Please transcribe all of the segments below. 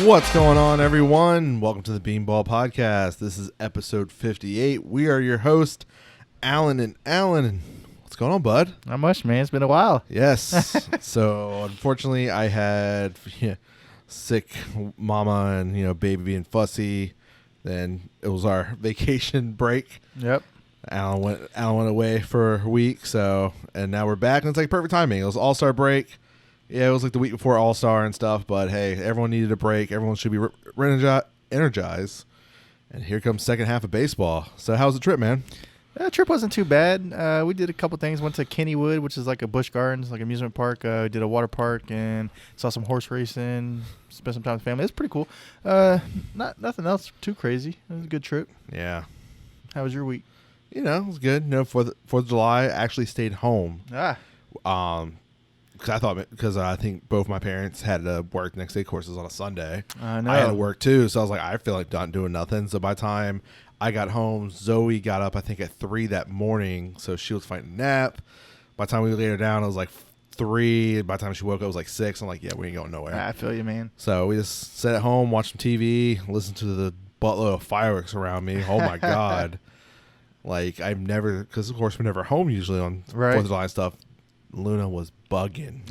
What's going on, everyone? Welcome to the Beanball Podcast. This is episode 58. We are your host, Alan and Alan. What's going on, bud? Not much, man. It's been a while. Yes. So, unfortunately, I had sick mama and, baby being fussy. Then it was our vacation break. Yep. Alan went away for a week, and now we're back, and it's like perfect timing. It was All-Star break. Yeah, it was like the week before All-Star and stuff, but hey, everyone needed a break. Everyone should be energized. And here comes second half of baseball. So how's the trip, man? The trip wasn't too bad. We did a couple things. Went to Kennywood, which is like a Busch Gardens, like amusement park. Did a water park and saw some horse racing. Spent some time with family. It's pretty cool. Nothing else too crazy. It was a good trip. Yeah. How was your week? It was good. 4th of July, I actually stayed home. Because I think both my parents had to work next day courses on a Sunday. I know. I had to work too, so I was like, I feel like not doing nothing. So by the time I got home, Zoe got up, I think, at 3 that morning, so she was fighting a nap. By the time we laid her down, it was like 3. By the time she woke up, it was like 6. I'm like, yeah, we ain't going nowhere. I feel you, man. So we just sat at home, watched some TV, listened to the buttload of fireworks around me. Oh, my God. Like, because, of course, we're never home usually on 4th of July stuff. Luna was bugging.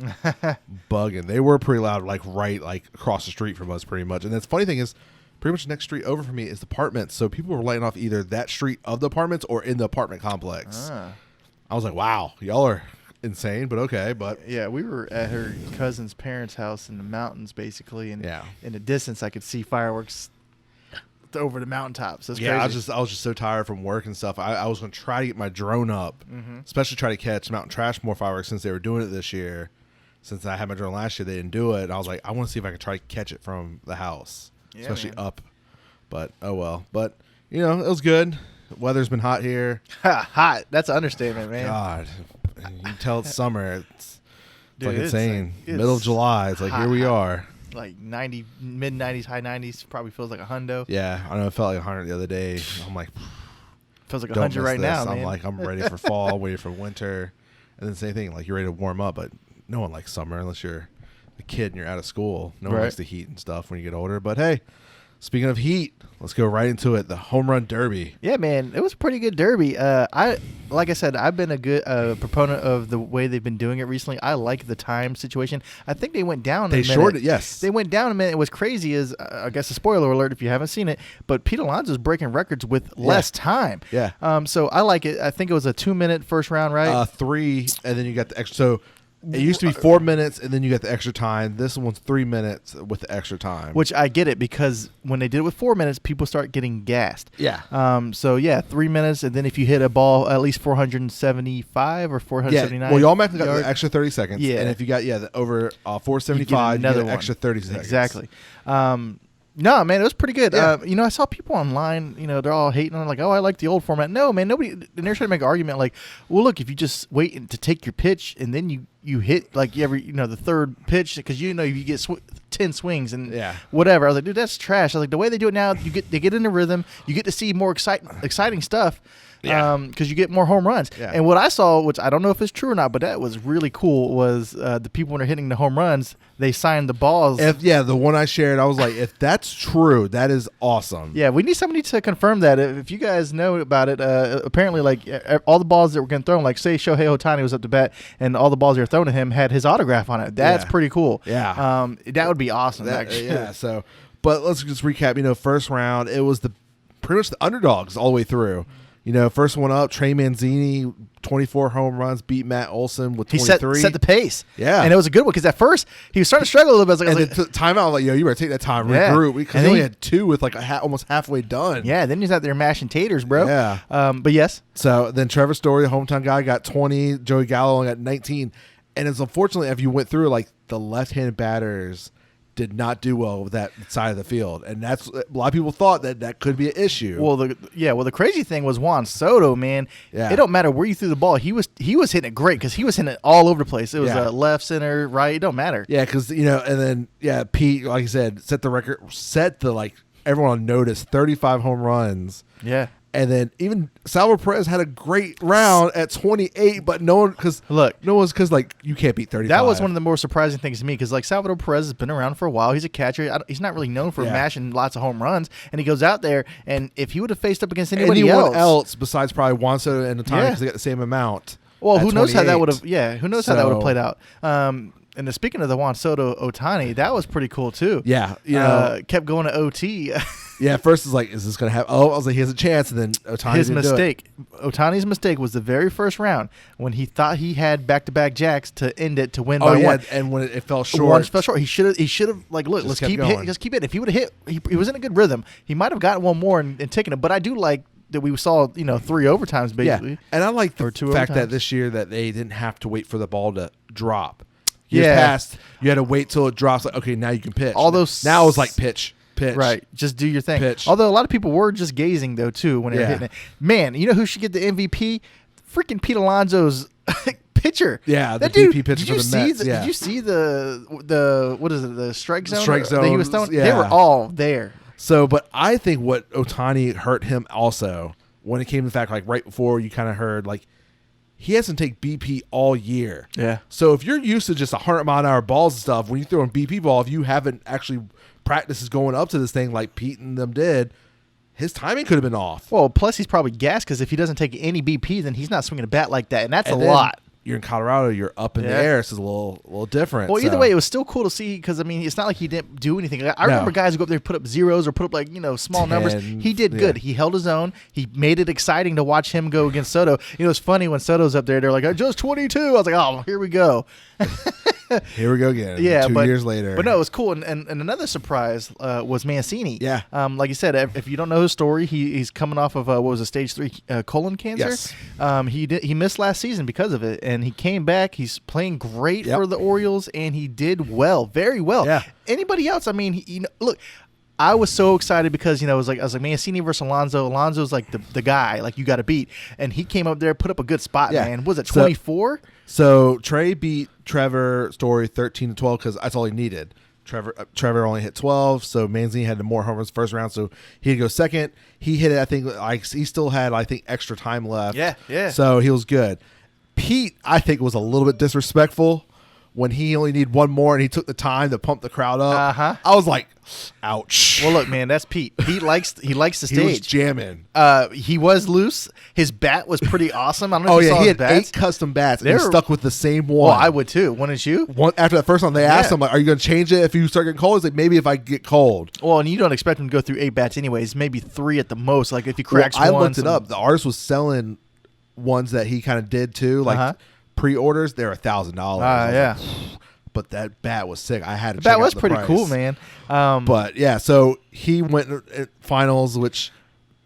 They were pretty loud, right across the street from us pretty much. And the funny thing is, pretty much the next street over from me is the apartments. So people were lighting off either that street of the apartments or in the apartment complex. I was like, wow, y'all are insane, but okay. But yeah, we were at her cousin's parents' house in the mountains, basically. And in the distance, I could see fireworks over the mountaintops. That's crazy. I was just so tired from work and stuff. I was going to try to get my drone up, especially try to catch Mountain Trashmore fireworks since they were doing it this year. Since I had my drone last year, they didn't do it. And I was like, I want to see if I can try to catch it from the house, especially up. But oh well. But it was good. Weather's been hot here. Hot. That's an understatement, man. God, you can tell it's summer. It's Dude, insane. Middle of July. It's like, here we are. Like 90, mid 90s, high 90s, probably feels like a hundo. Yeah, I know. It felt like 100 the other day. I'm like, feels like 100 right now, man. I'm like, I'm ready for fall, waiting for winter, and then same thing. Like, you're ready to warm up, but no one likes summer unless you're a kid and you're out of school. No one likes the heat and stuff when you get older. But hey, speaking of heat, let's go right into it. The home run derby. Yeah, man, it was a pretty good derby. Like I said, I've been a good proponent of the way they've been doing it recently. I like the time situation. I think they went down. They shorted it. Yes, they went down a minute. It was crazy. I guess a spoiler alert if you haven't seen it. But Pete Alonso's breaking records with less time. Yeah. So I like it. I think it was a 2-minute first round, right? 3, and then you got the extra. So it used to be 4 minutes, and then you got the extra time. This one's 3 minutes with the extra time. Which I get it, because when they did it with 4 minutes, people start getting gassed. Yeah. 3 minutes, and then if you hit a ball at least 475 or 479. Yeah. Well, y'all got the extra 30 seconds. Yeah. And if you got the over 475, you get an extra 30 seconds. Exactly. No, man, it was pretty good. Yeah. I saw people online, they're all hating on, like, oh, I like the old format. No, man, nobody, and they're trying to make an argument like, well, look, if you just wait to take your pitch and then you hit, like, the third pitch, because, you get 10 swings and whatever. I was like, dude, that's trash. I was like, the way they do it now, they get in the rhythm. You get to see more exciting stuff. Because you get more home runs. Yeah. And what I saw, which I don't know if it's true or not, but that was really cool, was the people when they're hitting the home runs, they signed the balls. The one I shared, I was like, if that's true, that is awesome. Yeah, we need somebody to confirm that. If you guys know about it, apparently, like, all the balls that were getting thrown, like, say Shohei Ohtani was up to bat, and all the balls that were thrown to him had his autograph on it. That's pretty cool. Yeah. That would be awesome, actually. Yeah, so, but let's just recap. First round, it was pretty much the underdogs all the way through. First one up, Trey Manzini, 24 home runs, beat Matt Olson with 23. He set the pace. Yeah. And it was a good one, because at first he was starting to struggle a little bit. I was like, timeout, like, yo, you better take that time, regroup. Because he only had 2 with like almost halfway done. Yeah, then he's out there mashing taters, bro. Yeah. But yes. So then Trevor Story, the hometown guy, got 20. Joey Gallo only got 19. And it's unfortunately, if you went through, like, the left-handed batters did not do well with that side of the field, and that's a lot of people thought that could be an issue. Well, the crazy thing was Juan Soto, man. Yeah. It don't matter where you threw the ball; he was hitting it great, because he was hitting it all over the place. It was left, center, right. It don't matter. Yeah, because and then Pete, like I said, set the record, everyone on notice, 35 home runs. Yeah. And then even Salvador Perez had a great round at 28, but no one because like you can't beat 35. That was one of the more surprising things to me because like Salvador Perez has been around for a while. He's a catcher. He's not really known for mashing lots of home runs, and he goes out there and if he would have faced up against anyone else besides probably Juan Soto and Ohtani because they got the same amount. Well, who knows how that would have? Yeah, who knows how that would have played out? And speaking of the Juan Soto Ohtani, that was pretty cool too. Yeah, kept going to OT. Yeah, at first it's like, is this going to happen? Oh, I was like, he has a chance, and then Ohtani's mistake was the very first round when he thought he had back-to-back jacks to end it to win by one. And when it fell short, he should have like, look, let's keep hitting, just keep it. If he would have hit, he was in a good rhythm. He might have gotten one more and taken it. But I do like that we saw 3 overtimes basically. Yeah, and I like the fact that this year that they didn't have to wait for the ball to drop. Years past, you had to wait till it drops. Like, okay, now you can pitch. Now it's like pitch. Right, just do your thing. Pitch. Although a lot of people were just gazing though too when they're hitting it. Man, you know who should get the MVP? Freaking Pete Alonso's pitcher. Yeah, the BP pitcher for the Mets. Did you see the what is it? The strike zone. That he was throwing. Yeah. They were all there. So, but I think what Ohtani hurt him also when it came to the fact like right before you kind of heard like. He hasn't taken BP all year. Yeah. So if you're used to just 100-mile-an-hour balls and stuff, when you throw in BP ball, if you haven't actually practiced going up to this thing like Pete and them did, his timing could have been off. Well, plus he's probably gassed because if he doesn't take any BP, then he's not swinging a bat like that, and that's a lot. You're in Colorado. You're up in the air. So it's a little different. Well, either way, it was still cool to see because, I mean, it's not like he didn't do anything. I remember guys who go up there and put up zeros or put up, like, small numbers. He did good. He held his own. He made it exciting to watch him go against Soto. It's funny when Soto's up there, they're like, just 22. I was like, oh, here we go. Here we go again. Yeah, 2 years later. But no, it was cool. And another surprise was Mancini. Yeah. Like you said, if you don't know his story, he's coming off of what was a stage 3 colon cancer. Yes. He missed last season because of it, and he came back. He's playing great for the Orioles, and he did well, very well. Yeah. Anybody else? I mean, look. I was so excited because I was like Mancini versus Alonso. Alonso's like the guy like you got to beat, and he came up there, put up a good spot. Yeah. Man, was it 24? So Trey beat Trevor Story 13-12 because that's all he needed. Trevor only hit 12, so Mancini had more home runs first round, so he'd go second. He hit it. I think he still had extra time left. Yeah. So he was good. Pete, I think, was a little bit disrespectful when he only needed one more and he took the time to pump the crowd up. I was like, ouch. Well, look, man, that's Pete. Pete likes the stage. He was jamming. He was loose. His bat was pretty awesome. I don't know if you saw he his had bats. 8 custom bats and he stuck with the same one. Well, I would too. Wouldn't you? After that first one, they asked him, like, are you going to change it if you start getting cold? He's like, maybe if I get cold. Well, and you don't expect him to go through 8 bats anyways. Maybe 3 at the most. Like if he cracks one. I looked it up. The artist was selling ones that he kind of did too. Like pre-orders, they're $1,000. Yeah. But that bat was sick. I had to check that out was the pretty price. Cool, man. But yeah, so he went in finals, which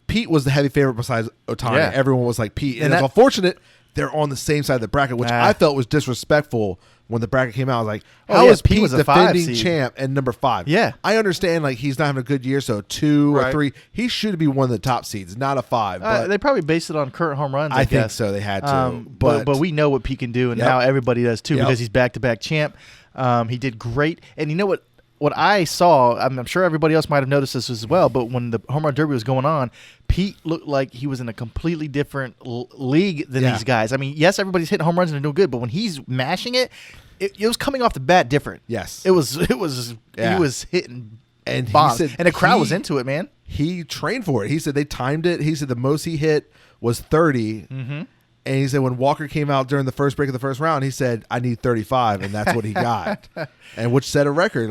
Pete was the heavy favorite besides Ohtani. Yeah. Everyone was like Pete, and it's unfortunate they're on the same side of the bracket, which I felt was disrespectful when the bracket came out. I was like, how is Pete was defending champ and number 5? Yeah, I understand like he's not having a good year, so 2 or 3. He should be one of the top seeds, not a 5. But they probably based it on current home runs. I guess. think so. They had to, but we know what Pete can do, and now everybody does too because he's back-to-back champ. He did great, and you know what? What I saw, I'm sure everybody else might have noticed this as well, but when the home run derby was going on, Pete looked like he was in a completely different league than these guys. I mean, yes, everybody's hitting home runs and they're doing good, but when he's mashing it, it was coming off the bat different. Yes, it was. He was hitting and bombs, and the crowd was into it, man. He trained for it. He said they timed it. He said the most he hit was 30. Mm-hmm. And he said when Walker came out during the first break of the first round, he said, I need 35, and that's what he got. And which set a record.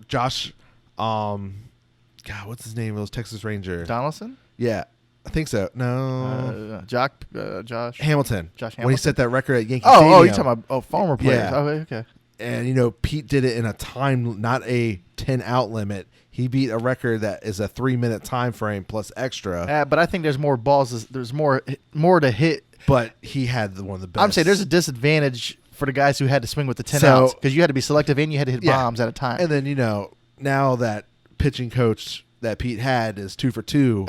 Josh, God, what's his name? It was Texas Ranger. Donaldson? Yeah, I think so. No. Josh Hamilton. Josh Hamilton. When he set that record at Yankee Stadium. Oh, you're talking about farmer players. Yeah. Oh, okay. And, Pete did it in a time, not a 10-out limit. He beat a record that is a 3-minute time frame plus extra. But I think there's more balls. There's more to hit. But he had one of the best. I'm saying there's a disadvantage for the guys who had to swing with the 10 outs because you had to be selective and you had to hit bombs at a time. And then, now that pitching coach that Pete had is 2 for 2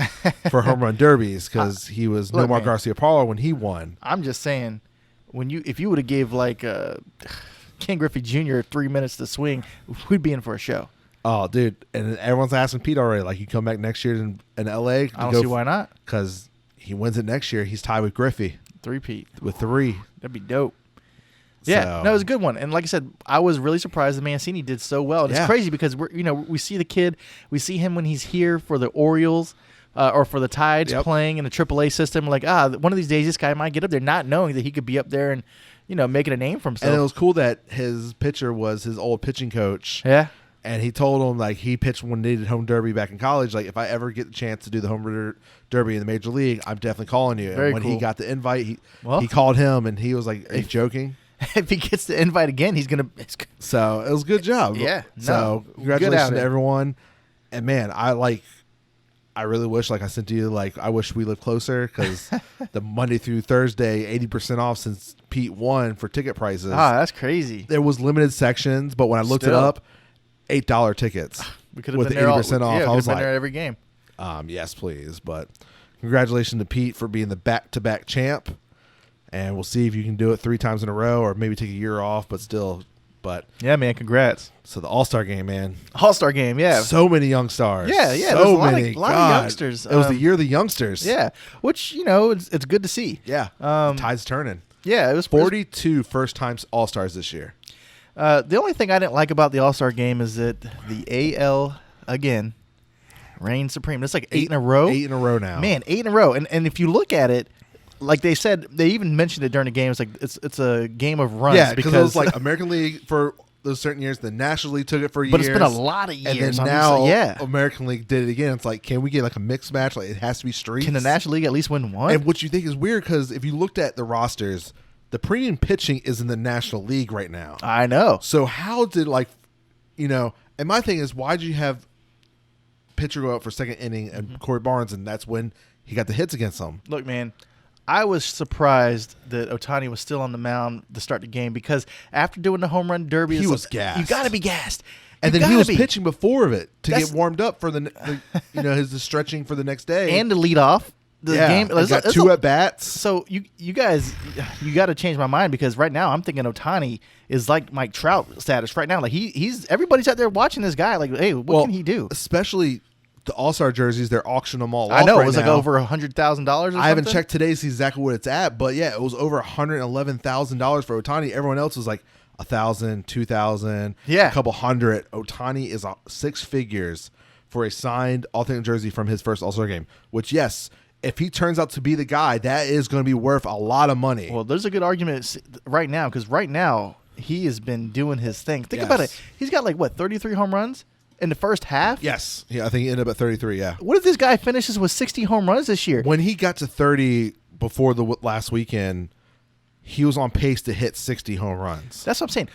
for home run derbies because he was Nomar Garcia-Parra when he won. I'm just saying, if you would have gave Ken Griffey Jr. 3 minutes to swing, we'd be in for a show. Oh, dude. And everyone's asking Pete already, like, you come back next year in L.A.? I don't see why not. Because he wins it next year, he's tied with Griffey. Three-peat. With 3. That'd be dope. Yeah, So, no, it was a good one. And like I said, I was really surprised that Mancini did so well. And It's crazy because we see the kid, we see him when he's here for the Orioles or for the Tides playing in the AAA system. Like, one of these days this guy might get up there, not knowing that he could be up there and making a name for himself. And it was cool that his pitcher was his old pitching coach. Yeah. And he told him, like, he pitched when they did home derby back in college. Like, if I ever get the chance to do the home derby in the major league, I'm definitely calling you. Very and when cool. he got the invite, he called him, and he was like, "Are you joking?" If he gets the invite again, he's gonna. So it was a good job. Yeah. So congratulations to everyone. And man, I really wish, like I said to you, like I wish we lived closer because the Monday through Thursday, 80% off since Pete won for ticket prices. That's crazy. There was limited sections, but when I looked it up, $8 tickets we could have with been there 80% off. Yeah, I was been like, there every game. Yes, please. But congratulations to Pete for being the back-to-back champ. And we'll see if you can do it 3 times in a row or maybe take a year off, but still. But yeah, man, congrats. So the All-Star game, man. All-Star game, yeah. So many young stars. Yeah. So many. A lot of youngsters. It was the year of the youngsters. Yeah, which, it's good to see. Yeah. The tide's turning. Yeah, it was 42 first-time All-Stars this year. The only thing I didn't like about the All-Star game is that the AL, again, reigns supreme. It's like 8 in a row. 8 in a row now. Man, 8 in a row. And if you look at it, like they said, they even mentioned it during the game. It's like it's a game of runs. Yeah, because it was like American League for those certain years. The National League took it for years. But it's been a lot of years. And then now American League did it again. It's like, can we get like a mixed match? Like it has to be streaks. Can the National League at least win one? And what you think is weird because if you looked at the rosters, the premium pitching is in the National League right now. I know. So how did and my thing is, why did you have pitcher go out for second inning and Corey Barnes, and that's when he got the hits against them? Look, man, I was surprised that Ohtani was still on the mound to start the game because after doing the home run derby, he was gassed. You got to be gassed. And then he was pitching before of it to get warmed up for his stretching for the next day and to lead off the game. He got 2 at bats. So you guys, you got to change my mind because right now I'm thinking Ohtani is like Mike Trout status right now. Like he's everybody's out there watching this guy. Like, hey, what can he do? Especially the All-Star jerseys, they're auctioning them all off. I know right it was now. like over $100,000. I haven't checked today to see exactly what it's at, but yeah, it was over $111,000 for Ohtani. Everyone else was like 1,000, 2,000, a couple hundred. Ohtani is 6 figures for a signed authentic jersey from his first All-Star game. Which, yes, if he turns out to be the guy, that is going to be worth a lot of money. Well, there's a good argument right now because right now he has been doing his thing. Think about it. He's got 33 home runs in the first half? Yes. Yeah, I think he ended up at 33, yeah. What if this guy finishes with 60 home runs this year? When he got to 30 before the last weekend, he was on pace to hit 60 home runs. That's what I'm saying.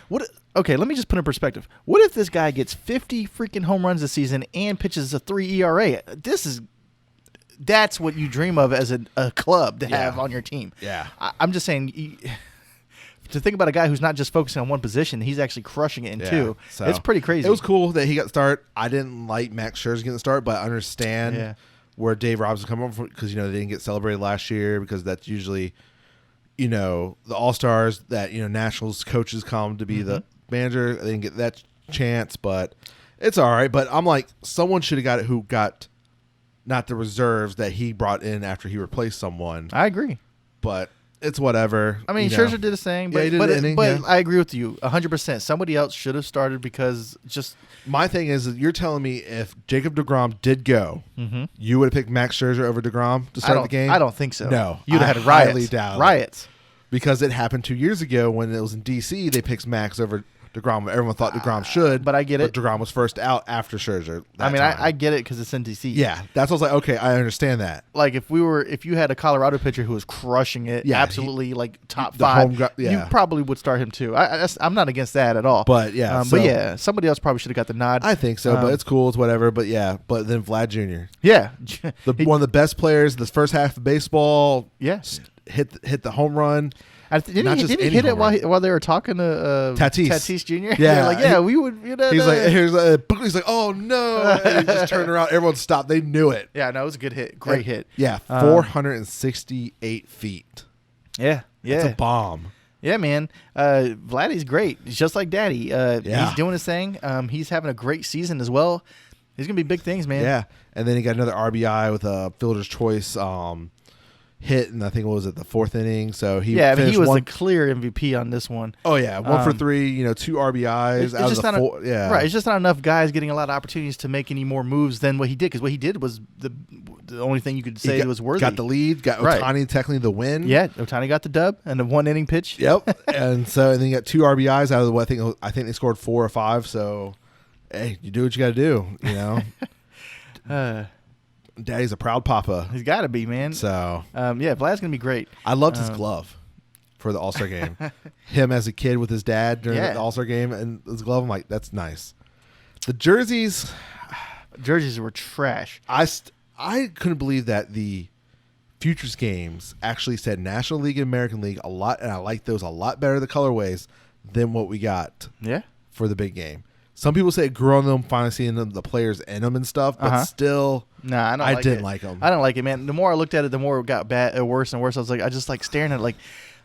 Okay, let me just put it in perspective. What if this guy gets 50 freaking home runs this season and pitches a 3 ERA? That's what you dream of as a club to have on your team. Yeah. I'm just saying, to think about a guy who's not just focusing on one position, he's actually crushing it in 2. So it's pretty crazy. It was cool that he got the start. I didn't like Max Scherzer getting the start, but I understand where Dave Robertson coming from because, they didn't get celebrated last year because that's usually, the All-Stars that, Nationals coaches come to be the manager. They didn't get that chance, but it's all right. But I'm like, someone should have got it who got not the reserves that he brought in after he replaced someone. I agree. But it's whatever. I mean, Scherzer did the same, but, I agree with you 100%. Somebody else should have started because just... My thing is that you're telling me if Jacob deGrom did go, you would have picked Max Scherzer over deGrom to start the game? I don't think so. No. You'd have had riots. Riots. Because it happened 2 years ago when it was in D.C. They picked Max over deGrom. Everyone thought deGrom should. But I get it. But deGrom was first out after Scherzer. I get it because it's in D.C. Yeah. That's what I was like, okay, I understand that. Like if you had a Colorado pitcher who was crushing it, absolutely top 5, you probably would start him too. I'm not against that at all. But somebody else probably should have got the nod. I think so, but it's cool. It's whatever. But but then Vlad Jr. Yeah. One of the best players in the first half of baseball. Yeah. Hit the home run. Didn't he hit it while they were talking to Tatis Jr.? Yeah, we would. He's like, oh no! And he just turned around. Everyone stopped. They knew it. Yeah, no, it was a good hit. Great hit. Yeah, 468 feet. Yeah. It's a bomb. Yeah, man. Vladdy's great. He's just like Daddy. He's doing his thing. He's having a great season as well. He's gonna be big things, man. Yeah, and then he got another RBI with a fielder's choice. hit, and I think what was it, the 4th inning. So he he was one, the clear MVP on this one. Oh yeah, 1 for 3. 2 RBIs out of the 4. Yeah, right. It's just not enough guys getting a lot of opportunities to make any more moves than what he did. Because what he did was the only thing you could say was worthy. Got the lead. Got Ohtani technically the win. Yeah, Ohtani got the dub and the 1 inning pitch. Yep. and then you got 2 RBIs out of the. I think they scored 4 or 5. So, hey, you do what you got to do. Daddy's a proud papa. He's got to be, man. So, Vlad's gonna be great. I loved his glove for the All-Star game. Him as a kid with his dad during the All-Star game and his glove. I'm like, that's nice. The jerseys were trash. I couldn't believe that the Futures games actually said National League and American League a lot, and I like those a lot better, the colorways, than what we got for the big game. Some people say it grew on them, finally seeing the players in them and stuff, but still, I didn't like them. I don't like it, man. The more I looked at it, the more it got worse and worse. I was like, I just like staring at it like,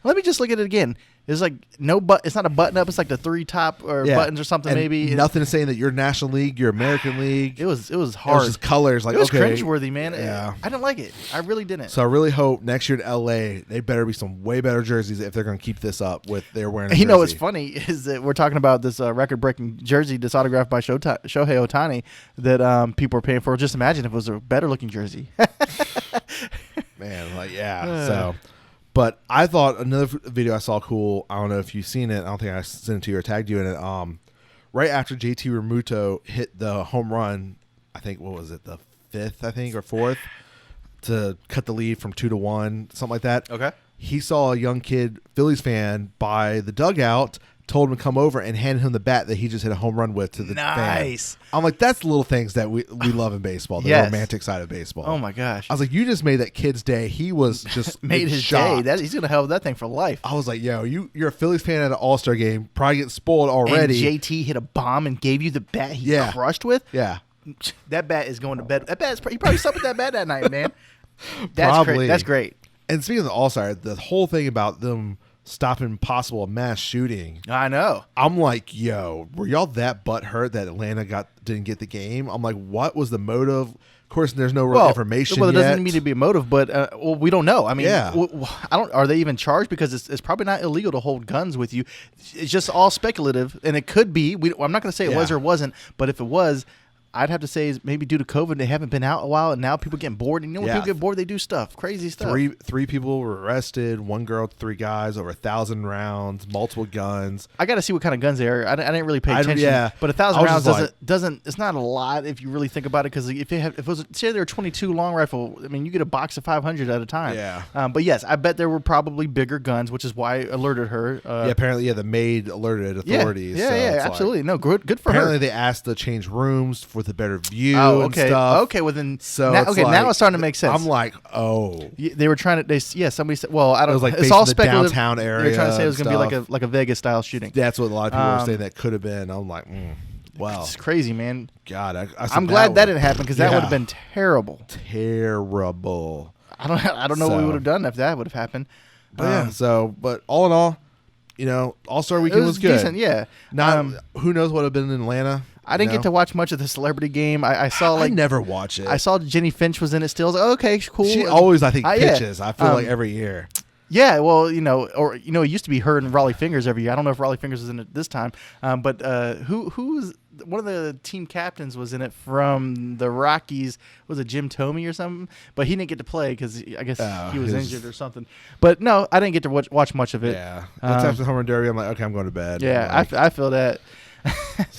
let me just look at it again. It's like it's not a button up. It's like the 3 top buttons or something. And maybe nothing saying that you're National League, you're American League. It was hard. It was just colors. Like it was okay, cringeworthy, man. Yeah, I didn't like it. I really didn't. So I really hope next year in LA they better be some way better jerseys if they're going to keep this up with their wearing. A jersey. What's funny is that we're talking about this record-breaking jersey that's autographed by Shohei Ohtani that people are paying for. Just imagine if it was a better-looking jersey. Man, so. But I thought another video I saw cool. I don't know if you've seen it. I don't think I sent it to you or tagged you in it. Right after JT Realmuto hit the home run, I think, what was it, the 5th, I think, or 4th, to cut the lead from 2-1, something like that. Okay. He saw a young kid, Phillies fan, by the dugout, told him to come over and handed him the bat that he just hit a home run with to the fan. I'm like, that's the little things that we love in baseball, the romantic side of baseball. Oh, my gosh. I was like, you just made that kid's day. He was just made his shocked. day. He's going to have that thing for life. I was like, yo, you're a Phillies fan at an All-Star game, probably getting spoiled already. And JT hit a bomb and gave you the bat he crushed with? Yeah. That bat is going to bed. He probably slept with that bat that night, man. That's great. And speaking of the All-Star, the whole thing about them stopping possible mass shooting. I know. I'm like, yo, were y'all that butthurt that Atlanta didn't get the game? I'm like, what was the motive? Of course, there's no real information. Well, it yet. doesn't need to be a motive, but we don't know. I mean, are they even charged? Because it's probably not illegal to hold guns with you. It's just all speculative, and it could be. I'm not going to say it was or wasn't, but if it was, I'd have to say is maybe due to COVID, they haven't been out a while, and now people getting bored. And when people get bored, they do stuff, crazy stuff. Three people were arrested. 1 girl, 3 guys, over 1,000 rounds, multiple guns. I got to see what kind of guns they are. I didn't really pay attention. But 1,000 rounds doesn't. It's not a lot if you really think about it. Because if it was say there were 22 long rifle, I mean you get a box of 500 at a time. Yeah. But yes, I bet there were probably bigger guns, which is why I alerted her. Apparently, the maid alerted authorities. Yeah, absolutely. No, good for her. Apparently, they asked to change rooms for the better view. Oh, okay. And stuff. Okay, well then, now it's starting to make sense. I'm like, oh, they were trying to. Somebody said, well, I don't. It was like it's all speculative. The downtown area. They were trying to say it was going to be like a Vegas style shooting. That's what a lot of people were saying that could have been. I'm like, wow, it's crazy, man. God, I'm glad that didn't happen because that would have been terrible. Terrible. I don't know what we would have done if that would have happened. But but all in all, All-Star Weekend was good. Decent, yeah. Who knows what would have been in Atlanta. I didn't get to watch much of the celebrity game. I saw I never watch it. I saw Jenny Finch was in it still. I was like, okay, cool. She always, I think, pitches. I feel like every year. Yeah, well, it used to be her and Raleigh Fingers every year. I don't know if Raleigh Fingers was in it this time. But who was one of the team captains was in it from the Rockies? Was it Jim Thome or something? But he didn't get to play because I guess he was injured or something. But no, I didn't get to watch much of it. Yeah, after the home run derby, I'm like, okay, I'm going to bed. Yeah, I feel that.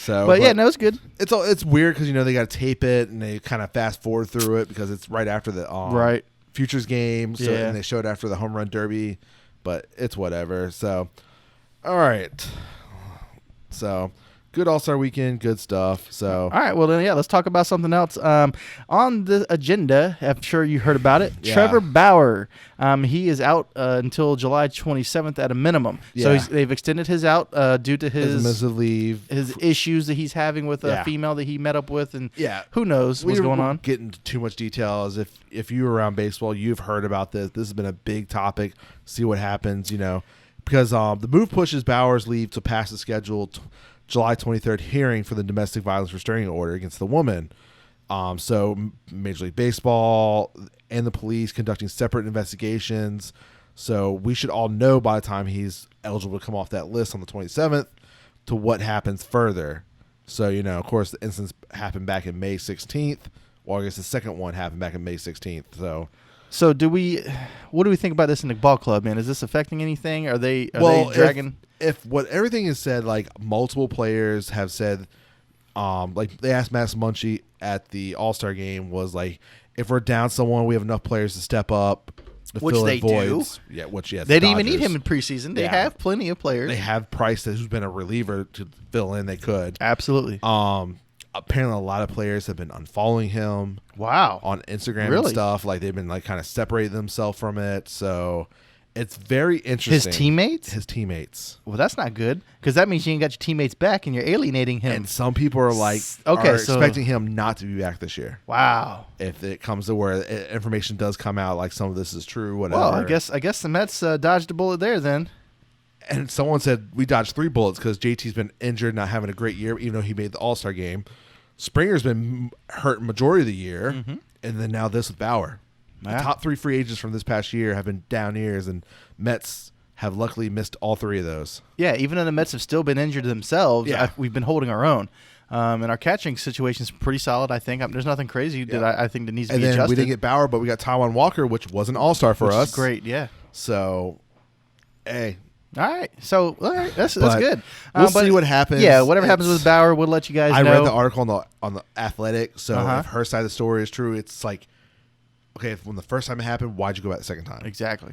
But no, it's good. It's weird because they got to tape it and they kind of fast forward through it because it's right after the Futures game, and they showed after the home run derby, but it's whatever. So, all right, good All-Star Weekend, good stuff. So, all right, well then, let's talk about something else. On the agenda, I'm sure you heard about it. Yeah. Trevor Bauer, he is out until July 27th at a minimum. Yeah. So they've extended his out due to his leave, his issues that he's having with a female that he met up with, and who knows what's going on. Get into too much detail. As if you were around baseball, you've heard about this. This has been a big topic. See what happens, because the move pushes Bauer's leave to pass the scheduled July 23rd hearing for the domestic violence restraining order against the woman. So Major League Baseball and the police conducting separate investigations. So we should all know by the time he's eligible to come off that list on the 27th to what happens further. So, of course, the incidents happened back in May 16th. Well, I guess the second one happened back in May 16th. So what do we think about this in the ball club, man? Is this affecting anything? Are they dragging? If what everything is said, like multiple players have said, like they asked Max Muncy at the All-Star game was like, if we're down someone, we have enough players to step up. Which they do. Yeah, they didn't even need him in preseason. They have plenty of players. They have Price, who's been a reliever, to fill in. They could. Absolutely. Apparently, a lot of players have been unfollowing him. Wow. On Instagram and stuff. Like, they've been like kind of separating themselves from it. So it's very interesting. His teammates? His teammates. Well, that's not good, because that means you ain't got your teammates back and you're alienating him. And some people are like, expecting him not to be back this year. Wow. If it comes to where information does come out, like some of this is true, whatever. Well, I guess the Mets dodged a bullet there then. And someone said we dodged 3 bullets because JT's been injured, not having a great year, even though he made the All-Star game. Springer's been hurt majority of the year, and then now this with Bauer. The top 3 free agents from this past year have been down years, and Mets have luckily missed all 3 of those. Yeah, even though the Mets have still been injured themselves, we've been holding our own. And our catching situation is pretty solid, I think. There's nothing crazy that I think that needs to be adjusted. And then we didn't get Bauer, but we got Taijuan Walker, which was an all-star for us. Great, yeah. So, hey. All right, so that's good. We'll see what happens. Yeah, whatever happens with Bauer, we'll let you guys know. I read the article on the Athletic, so if her side of the story is true, it's like, okay, when the first time it happened, why'd you go back the second time? Exactly.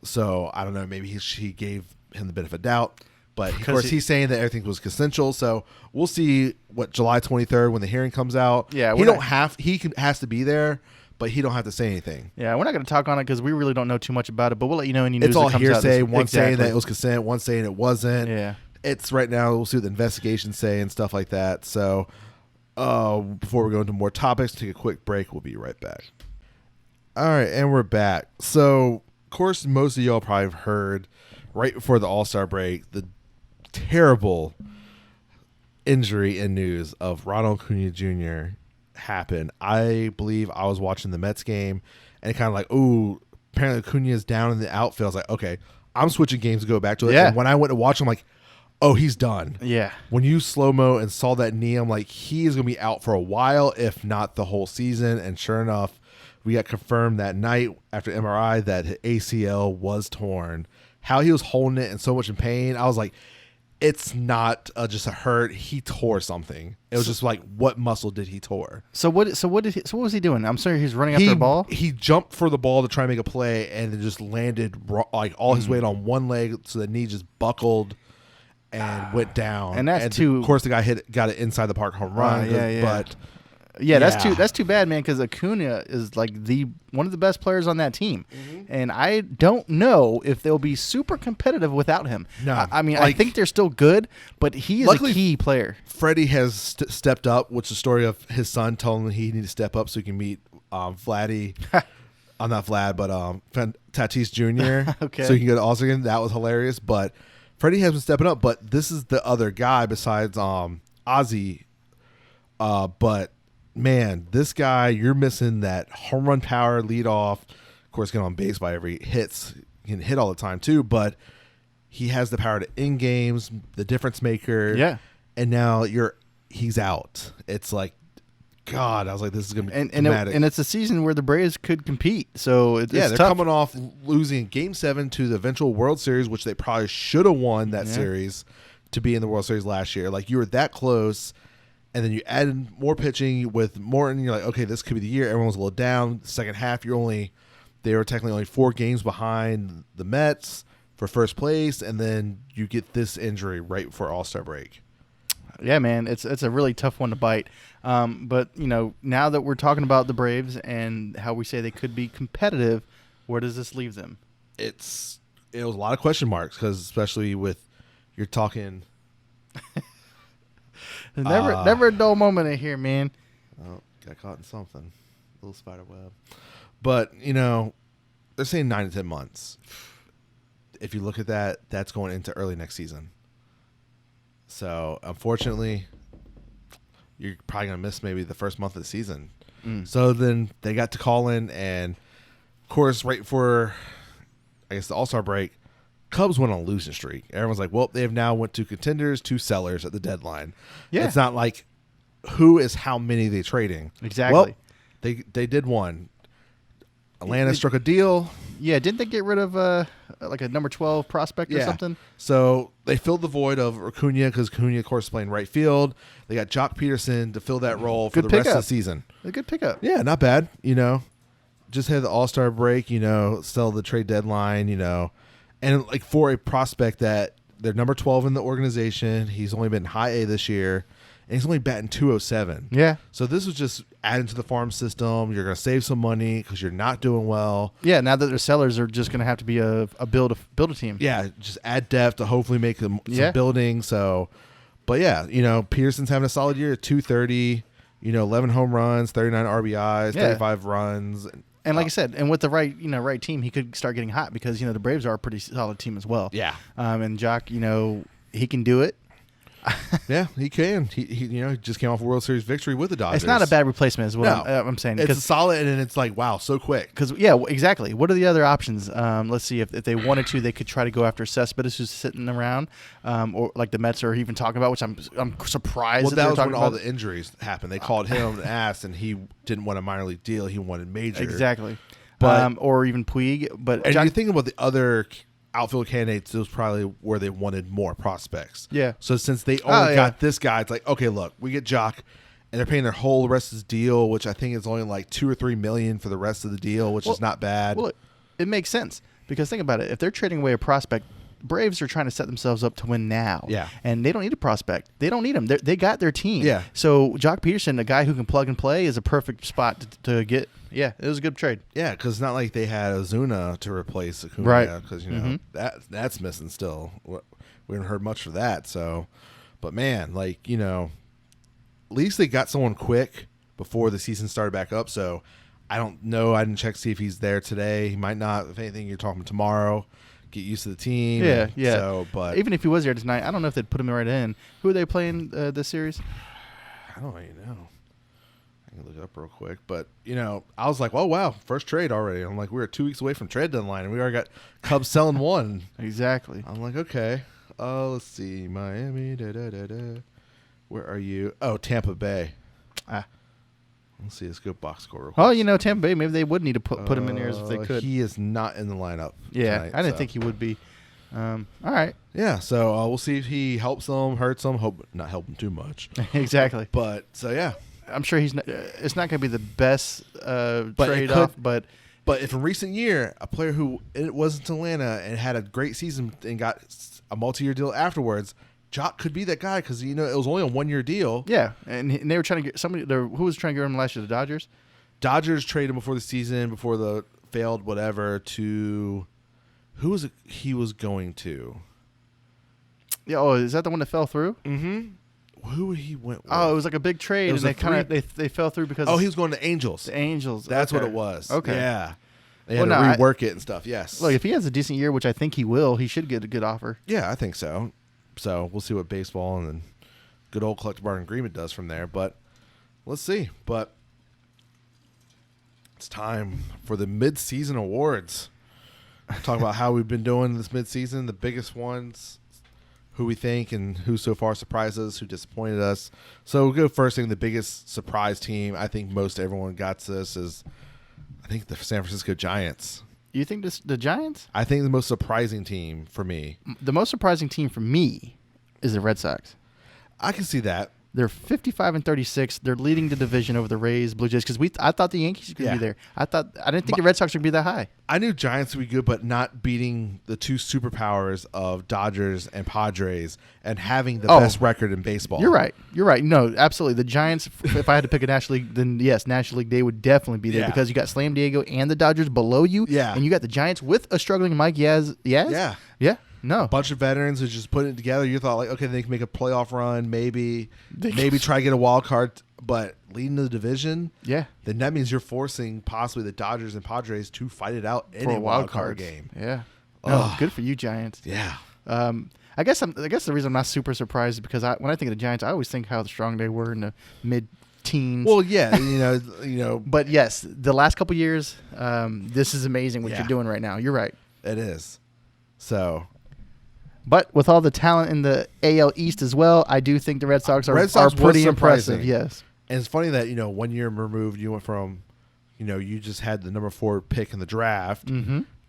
So I don't know. Maybe she gave him the benefit of doubt, but of course he's saying that everything was consensual. So we'll see what July 23rd when the hearing comes out. Yeah, he has to be there, but he don't have to say anything. Yeah, we're not going to talk on it because we really don't know too much about it. But we'll let you know any news. It's all that comes hearsay. out One saying that it was consent, one saying it wasn't. Yeah, it's right now. We'll see what the investigations say and stuff like that. So before we go into more topics, take a quick break. We'll be right back. All right, and we're back. So, of course, most of y'all probably have heard right before the All-Star break the terrible injury and news of Ronald Acuna Jr. happened. I believe I was watching the Mets game and kind of like, ooh, apparently Acuna's down in the outfield. I was like, okay, I'm switching games to go back to it. Yeah. And when I went to watch him, I'm like, oh, he's done. Yeah. When you slow-mo and saw that knee, I'm like, he is going to be out for a while, if not the whole season. And sure enough, we got confirmed that night after MRI that his ACL was torn. How he was holding it and so much in pain, I was like, it's not just a hurt. He tore something. It was just like, what muscle did he tore? So what was he doing? I'm sorry, he was running after the ball. He jumped for the ball to try and make a play, and then just landed like all his weight on one leg, so the knee just buckled and went down. And that's of course, the guy got it inside the park home run. But that's too bad, man, because Acuna is like one of the best players on that team, and I don't know if they'll be super competitive without him. No, I mean, I think they're still good, but he is a key player. Freddie has stepped up, which is the story of his son telling him he needs to step up so he can meet Vladdy. Not Vlad, but Tatis Jr. Okay, so he can go to All-Star again. That was hilarious, but Freddie has been stepping up. But this is the other guy besides Ozzy, but. Man, this guy, you're missing that home run power lead off. Of course, getting on base by every hits. He can hit all the time, too. But he has the power to end games, the difference maker. Yeah. And now he's out. It's like, God, I was like, this is going to be dramatic. And it's a season where the Braves could compete. So it's they're tough. coming off losing Game 7 to the eventual World Series, which they probably should have won that series to be in the World Series last year. Like, you were that close. And then you add more pitching with more, and you're like, okay, this could be the year. Everyone was a little down. The second half, they were technically only 4 games behind the Mets for first place, and then you get this injury right before All-Star break. Yeah, man, it's a really tough one to bite. But now that we're talking about the Braves and how we say they could be competitive, where does this leave them? It was a lot of question marks, because especially with you're talking. Never a dull moment in here, man. Oh, got caught in something. Little spider web. But, they're saying 9 to 10 months. If you look at that, that's going into early next season. So, unfortunately, you're probably going to miss maybe the first month of the season. So then they got to call in, and of course, right before, I guess, the All-Star break, Cubs went on a losing streak. Everyone's like, well, they have now went to contenders, 2 sellers at the deadline. Yeah. It's not like who is how many they trading. Exactly. Well, they did one. Atlanta struck a deal. Yeah, didn't they get rid of like a number 12 prospect or something? So they filled the void of Acuna because Acuna, of course, is playing right field. They got Jock Peterson to fill that role for the rest of the season. A good pickup. Yeah, not bad. Just had the All-Star break. Still the trade deadline. And like for a prospect that they're number 12 in the organization, he's only been high A this year. And he's only batting .207. Yeah. So this was just adding to the farm system. You're going to save some money because you're not doing well. Yeah. Now that their sellers are just going to have to be a build a team. Yeah. Just add depth to hopefully make them some building. So, but yeah, Peterson's having a solid year at 230. 11 home runs, 39 RBIs, 35 runs. And like I said, and with the right team, he could start getting hot because the Braves are a pretty solid team as well. Yeah. And Jock, he can do it. Yeah, he can. He just came off a World Series victory with the Dodgers. It's not a bad replacement, is what I'm saying. It's solid, and it's like, wow, so quick. Because exactly. What are the other options? Let's see. If they wanted to, they could try to go after Cespedes, who's sitting around, or like the Mets are even talking about, which I'm surprised. Well, that was when all the injuries happened. They called him and asked, and he didn't want a minor league deal. He wanted major. Exactly. But or even Puig. But and you're thinking about the other outfield candidates, it was probably where they wanted more prospects. Yeah. So since they only got this guy, it's like, okay, look, we get Jock, and they're paying their whole rest of his deal, which I think is only like $2 or $3 million for the rest of the deal, which is not bad. Well, it makes sense because think about it. If they're trading away a prospect, Braves are trying to set themselves up to win now. Yeah. And they don't need a prospect. They don't need him. They got their team. Yeah. So Jock Peterson, a guy who can plug and play, is a perfect spot to get. Yeah, it was a good trade. Yeah, because it's not like they had Ozuna to replace Acuna. Right. Because, that's missing still. We haven't heard much for that. So, but man, at least they got someone quick before the season started back up. So I don't know. I didn't check to see if he's there today. He might not. If anything, you're talking tomorrow. Get used to the team. Yeah. So, but even if he was there tonight, I don't know if they'd put him right in. Who are they playing this series? I don't even know. I can look it up real quick. But, I was like, oh, wow, first trade already. I'm like, we were 2 weeks away from trade deadline, and we already got Cubs selling one. Exactly. I'm like, okay. Let's see. Miami. Where are you? Oh, Tampa Bay. Let's see. Let's go box score real quick. Oh, Tampa Bay, maybe they would need to put him in there if they could. He is not in the lineup. Yeah, tonight, I didn't think he would be. All right. Yeah, so we'll see if he helps them, hurts them. Hope not help them too much. Exactly. But, so yeah. I'm sure he's. It's not going to be the best trade-off, but if in recent year a player who it wasn't Atlanta and had a great season and got a multi-year deal afterwards, Jock could be that guy because it was only a 1-year deal. Yeah, and they were trying to get somebody. Who was trying to get him last year? The Dodgers. Dodgers traded him before the season, before the failed whatever. To who was it he was going to? Yeah. Oh, is that the one that fell through? Mm-hmm. Who he went with? Oh, it was like a big trade, and they kind of they fell through because. Oh, he was going to Angels. The Angels. That's what it was. Okay. Yeah. They had to rework it and stuff. Yes. Look, if he has a decent year, which I think he will, he should get a good offer. Yeah, I think so. So we'll see what baseball and then good old collective bargaining agreement does from there. But let's see. But it's time for the mid-season awards. Talk about how we've been doing this mid-season, the biggest ones, who we think and who so far surprised us, who disappointed us. So we'll go first thing, the biggest surprise team. I think most everyone got this is, I think, the San Francisco Giants. You think the Giants? I think the most surprising team for me. The most surprising team for me is the Red Sox. I can see that. They're 55-36. They're leading the division over the Rays, Blue Jays. Because I thought the Yankees could be there. I didn't think the Red Sox would be that high. I knew Giants would be good, but not beating the two superpowers of Dodgers and Padres and having the best record in baseball. You're right. No, absolutely. The Giants, if I had to pick a National League, then yes, National League Day would definitely be there because you got Slam Diego and the Dodgers below you. Yeah. And you got the Giants with a struggling Mike Yaz. Yeah. Yeah. No. A bunch of veterans who just put it together. You thought, okay, they can make a playoff run, maybe try to get a wild card, but leading the division, then that means you're forcing possibly the Dodgers and Padres to fight it out in a wild card game. Yeah. No, good for you, Giants. Yeah. I guess the reason I'm not super surprised is because when I think of the Giants, I always think how strong they were in the mid-teens. Well, yeah, you know. But yes, the last couple years, this is amazing what Yeah. you're doing right now. You're right. It is. So, but with all the talent in the AL East as well, I do think the Red Sox are pretty impressive. Yes. And it's funny that, 1 year removed, you went from, you just had the number 4 pick in the draft,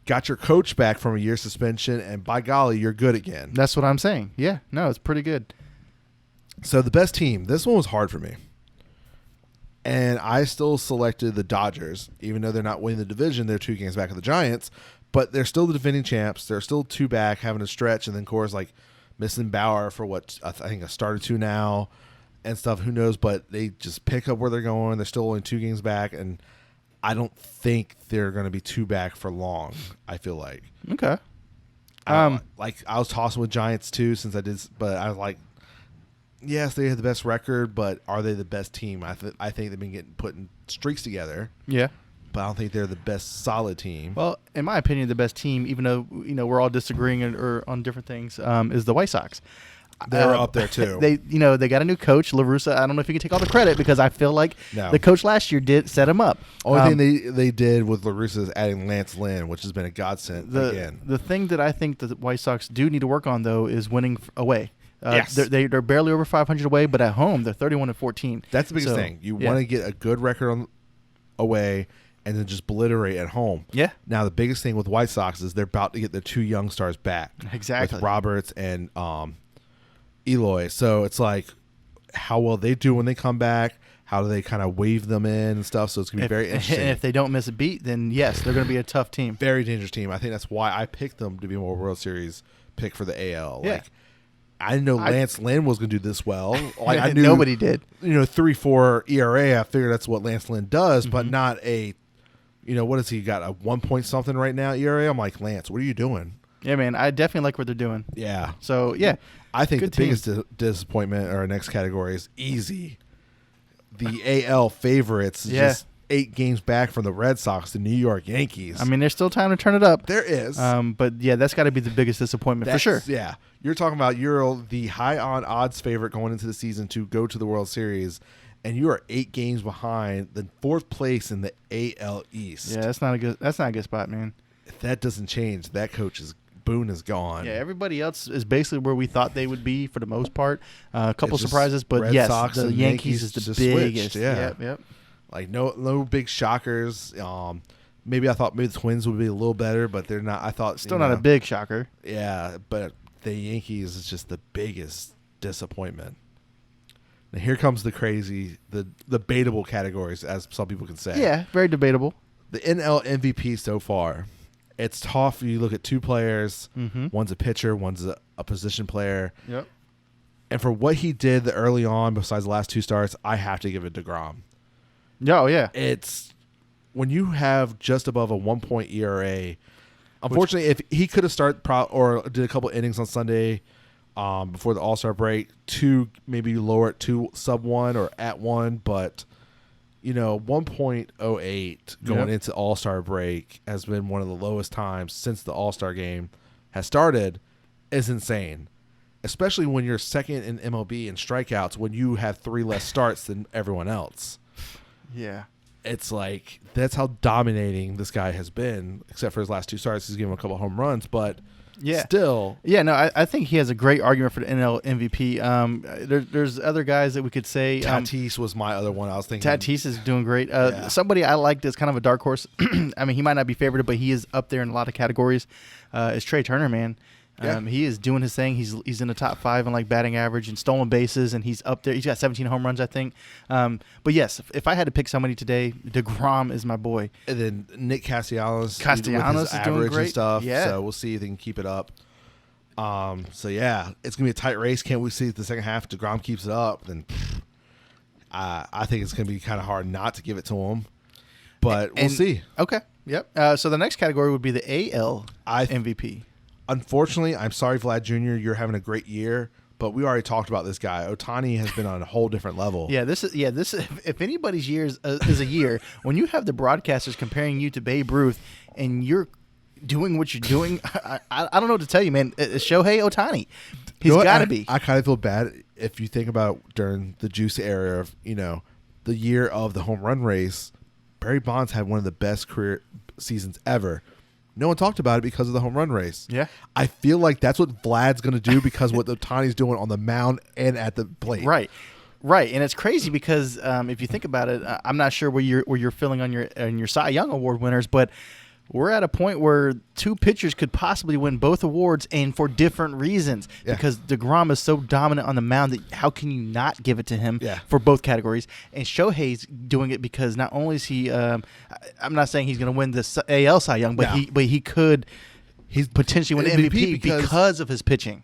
got your coach back from a year suspension, and by golly, you're good again. That's what I'm saying. Yeah. No, it's pretty good. So the best team, this one was hard for me. And I still selected the Dodgers, even though they're not winning the division. They're 2 games back of the Giants, but they're still the defending champs. They're still 2 back, having a stretch, and then, of course, like missing Bauer for what I think a start or 2 now and stuff. Who knows? But they just pick up where they're going. They're still only 2 games back, and I don't think they're going to be 2 back for long. I feel like. Okay. Like I was tossing with Giants too, since I did, but I was like, yes, they have the best record, but are they the best team? I think they've been putting streaks together. Yeah. But I don't think they're the best solid team. Well, in my opinion, the best team, even though we're all disagreeing or on different things, is the White Sox. They're up there too. They got a new coach, La Russa. I don't know if you can take all the credit because I feel like the coach last year did set him up. Only thing they did with La Russa is adding Lance Lynn, which has been a godsend again. The thing that I think the White Sox do need to work on though is winning away. Yes. They're barely over 500 away, but at home they're 31-14. That's the biggest thing. You want to get a good record away, and then just obliterate at home. Yeah. Now the biggest thing with White Sox is they're about to get their 2 young stars back. Exactly. With Roberts and Eloy. So it's like how well they do when they come back. How do they kind of wave them in and stuff? So it's gonna be very interesting. And if they don't miss a beat, then yes, they're gonna be a tough team. Very dangerous team. I think that's why I picked them to be a World Series pick for the AL. Yeah. Like I didn't know Lance Lynn was gonna do this well. Like I knew nobody did. 3.4 ERA. I figured that's what Lance Lynn does, but not a. What has he got? A 1 point something right now ERA? I'm like, Lance, what are you doing? Yeah, man, I definitely like what they're doing. Yeah. So, yeah. I think the biggest disappointment or next category is easy. The AL favorites is just 8 games back from the Red Sox, the New York Yankees. I mean, there's still time to turn it up. There is. But, yeah, that's got to be the biggest disappointment for sure. Yeah. You're talking about you're the high on odds favorite going into the season to go to the World Series, and you are 8 games behind the 4th place in the AL East. Yeah, that's not a good spot, man. If that doesn't change, that coach's Boone is gone. Yeah, everybody else is basically where we thought they would be for the most part. A couple surprises, but Red yes, Sox the Yankees is the biggest. Switched, yeah. Yep. Like no big shockers. Maybe I thought maybe the Twins would be a little better, but they're not. I thought still not a big shocker. Yeah, but the Yankees is just the biggest disappointment. Now here comes the debatable categories, as some people can say. Yeah, very debatable. The NL MVP so far. It's tough. You look at 2 players. Mm-hmm. One's a pitcher. One's a position player. Yep. And for what he did early on, besides the last 2 starts, I have to give it to DeGrom. Oh, yeah. It's when you have just above a 1 point ERA. Unfortunately, if he could have started or did a couple innings on Sunday before the All-Star break, 2 maybe lower at 2 sub 1 or at 1, but 1.08 going into All-Star break has been one of the lowest times since the All-Star game has started is insane. Especially when you're second in MLB in strikeouts when you have 3 less starts than everyone else. Yeah. It's like that's how dominating this guy has been, except for his last 2 starts. He's given him a couple home runs, but still. Yeah, no, I think he has a great argument for the NL MVP. There's other guys that we could say. Tatis was my other one I was thinking. Tatis is doing great. Somebody I liked is kind of a dark horse. I mean, he might not be favored, but he is up there in a lot of categories. Is Trey Turner, man. He is doing his thing. He's in the top 5 in like batting average and stolen bases, and he's up there. He's got 17 home runs, I think. But yes, if I had to pick somebody today, DeGrom is my boy. And then Nick Castellanos is doing great and stuff. Yeah. So we'll see if they can keep it up. So yeah, it's gonna be a tight race. Can't we see the second half? If DeGrom keeps it up, then I think it's gonna be kind of hard not to give it to him. But we'll see. Okay. Yep. So the next category would be the AL MVP. Unfortunately, I'm sorry, Vlad Jr., you're having a great year, but we already talked about this guy. Ohtani has been on a whole different level. Yeah, this is if anybody's year is a year when you have the broadcasters comparing you to Babe Ruth, and you're doing what you're doing, I don't know what to tell you, man. It's Shohei Ohtani. He's got to be. I kind of feel bad if you think about during the juice era of, the year of the home run race, Barry Bonds had one of the best career seasons ever. No one talked about it because of the home run race. Yeah. I feel like that's what Vlad's going to do because what Ohtani's doing on the mound and at the plate. Right. Right, and it's crazy because if you think about it, I'm not sure where you're feeling on your Cy Young Award winners, but we're at a point where two pitchers could possibly win both awards, and for different reasons. Yeah. Because DeGrom is so dominant on the mound that how can you not give it to him for both categories? And Shohei's doing it because not only is he, I'm not saying he's going to win the AL Cy Young, but he could potentially win MVP because of his pitching.